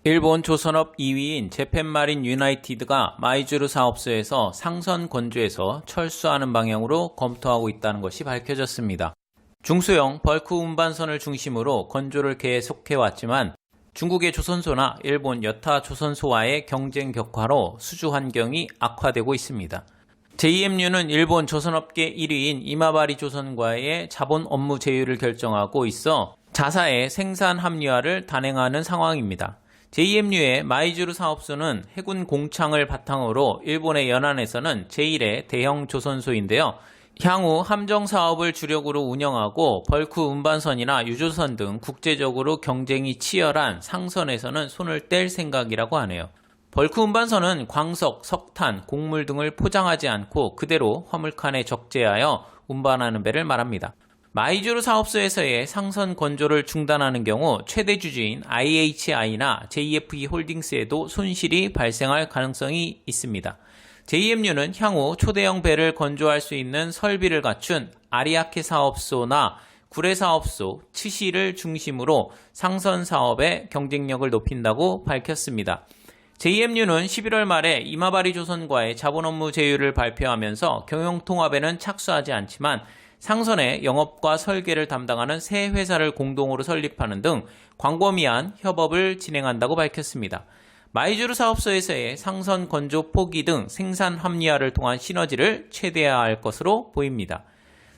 일본 조선업 2위인 재팬마린 유나이티드가 마이즈루 사업소에서 상선 건조에서 철수하는 방향으로 검토하고 있다는 것이 밝혀졌습니다. 중소형 벌크 운반선을 중심으로 건조를 계속해왔지만 중국의 조선소나 일본 여타 조선소와의 경쟁 격화로 수주 환경이 악화되고 있습니다. JMU는 일본 조선업계 1위인 이마바리 조선과의 자본 업무 제휴를 결정하고 있어 자사의 생산 합리화를 단행하는 상황입니다. JMU의 마이즈루 사업소는 해군 공창을 바탕으로 일본의 연안에서는 제1의 대형 조선소인데요. 향후 함정 사업을 주력으로 운영하고 벌크 운반선이나 유조선 등 국제적으로 경쟁이 치열한 상선에서는 손을 뗄 생각이라고 하네요. 벌크 운반선은 광석, 석탄, 곡물 등을 포장하지 않고 그대로 화물칸에 적재하여 운반하는 배를 말합니다. 마이즈루 사업소에서의 상선 건조를 중단하는 경우 최대 주주인 IHI나 JFE 홀딩스에도 손실이 발생할 가능성이 있습니다. JMU는 향후 초대형 배를 건조할 수 있는 설비를 갖춘 아리아케 사업소나 구레 사업소, 츠시를 중심으로 상선 사업의 경쟁력을 높인다고 밝혔습니다. JMU는 11월 말에 이마바리 조선과의 자본 업무 제휴를 발표하면서 경영통합에는 착수하지 않지만 상선의 영업과 설계를 담당하는 새 회사를 공동으로 설립하는 등 광범위한 협업을 진행한다고 밝혔습니다. 마이즈루 사업소에서의 상선 건조 포기 등 생산 합리화를 통한 시너지를 최대화할 것으로 보입니다.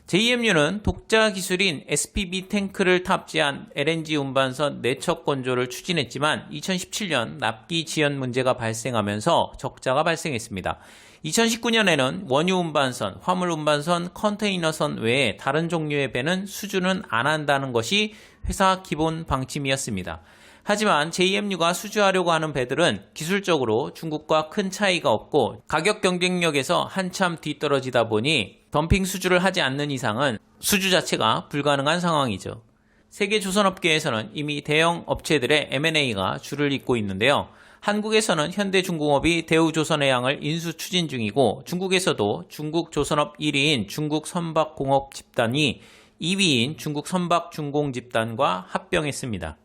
JMU는 독자 기술인 SPB 탱크를 탑재한 LNG 운반선 4척 건조를 추진했지만 2017년 납기 지연 문제가 발생하면서 적자가 발생했습니다. 2019년에는 원유 운반선, 화물 운반선, 컨테이너선 외에 다른 종류의 배는 수주는 안 한다는 것이 회사 기본 방침이었습니다. 하지만 JMU가 수주하려고 하는 배들은 기술적으로 중국과 큰 차이가 없고 가격 경쟁력에서 한참 뒤떨어지다 보니 덤핑 수주를 하지 않는 이상은 수주 자체가 불가능한 상황이죠. 세계 조선업계에서는 이미 대형 업체들의 M&A가 줄을 잇고 있는데요. 한국에서는 현대중공업이 대우조선해양을 인수 추진 중이고 중국에서도 중국 조선업 1위인 중국 선박공업 집단이 2위인 중국 선박중공 집단과 합병했습니다.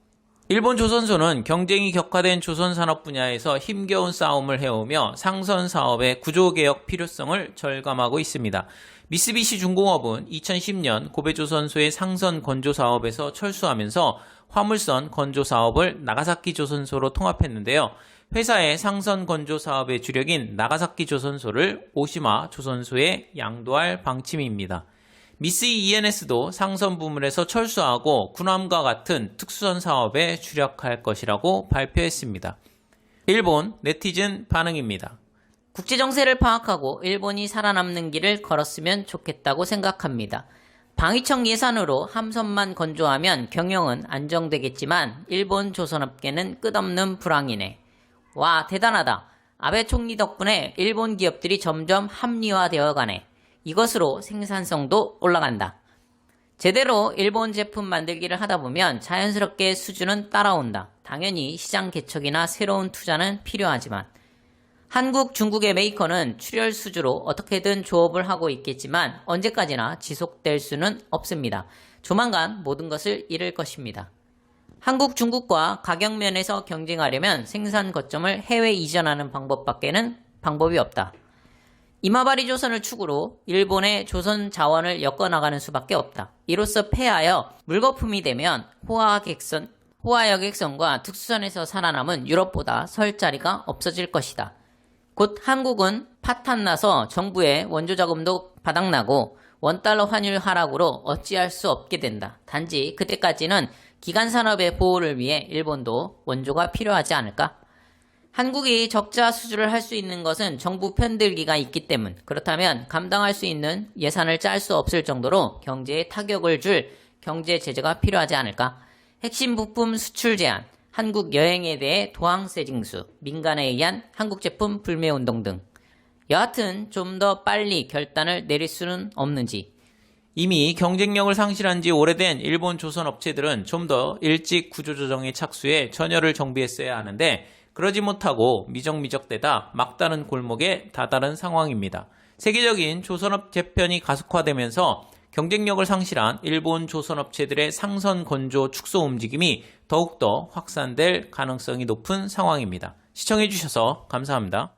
일본 조선소는 경쟁이 격화된 조선산업 분야에서 힘겨운 싸움을 해오며 상선 사업의 구조개혁 필요성을 절감하고 있습니다. 미쓰비시 중공업은 2010년 고베조선소의 상선 건조 사업에서 철수하면서 화물선 건조 사업을 나가사키 조선소로 통합했는데요. 회사의 상선 건조 사업의 주력인 나가사키 조선소를 오시마 조선소에 양도할 방침입니다. 미쓰이 ENS도 상선 부문에서 철수하고 군함과 같은 특수선 사업에 주력할 것이라고 발표했습니다. 일본 네티즌 반응입니다. 국제정세를 파악하고 일본이 살아남는 길을 걸었으면 좋겠다고 생각합니다. 방위청 예산으로 함선만 건조하면 경영은 안정되겠지만 일본 조선업계는 끝없는 불황이네. 와, 대단하다. 아베 총리 덕분에 일본 기업들이 점점 합리화되어 가네. 이것으로 생산성도 올라간다. 제대로 일본 제품 만들기를 하다 보면 자연스럽게 수주는 따라온다. 당연히 시장 개척이나 새로운 투자는 필요하지만 한국, 중국의 메이커는 출혈 수주로 어떻게든 조업을 하고 있겠지만 언제까지나 지속될 수는 없습니다. 조만간 모든 것을 잃을 것입니다. 한국, 중국과 가격면에서 경쟁하려면 생산 거점을 해외 이전하는 방법밖에는 방법이 없다. 이마바리 조선을 축으로 일본의 조선 자원을 엮어나가는 수밖에 없다. 이로써 폐하여 물거품이 되면 호화여객선과 특수선에서 살아남은 유럽보다 설 자리가 없어질 것이다. 곧 한국은 파탄나서 정부의 원조 자금도 바닥나고 원달러 환율 하락으로 어찌할 수 없게 된다. 단지 그때까지는 기간산업의 보호를 위해 일본도 원조가 필요하지 않을까? 한국이 적자 수주를 할 수 있는 것은 정부 편들기가 있기 때문. 그렇다면 감당할 수 있는 예산을 짤 수 없을 정도로 경제에 타격을 줄 경제 제재가 필요하지 않을까? 핵심 부품 수출 제한, 한국 여행에 대해 도항세 징수, 민간에 의한 한국 제품 불매 운동 등. 여하튼 좀 더 빨리 결단을 내릴 수는 없는지. 이미 경쟁력을 상실한 지 오래된 일본 조선 업체들은 좀 더 일찍 구조조정에 착수해 전열을 정비했어야 하는데 그러지 못하고 미적미적대다 막다른 골목에 다다른 상황입니다. 세계적인 조선업 재편이 가속화되면서 경쟁력을 상실한 일본 조선업체들의 상선 건조 축소 움직임이 더욱더 확산될 가능성이 높은 상황입니다. 시청해주셔서 감사합니다.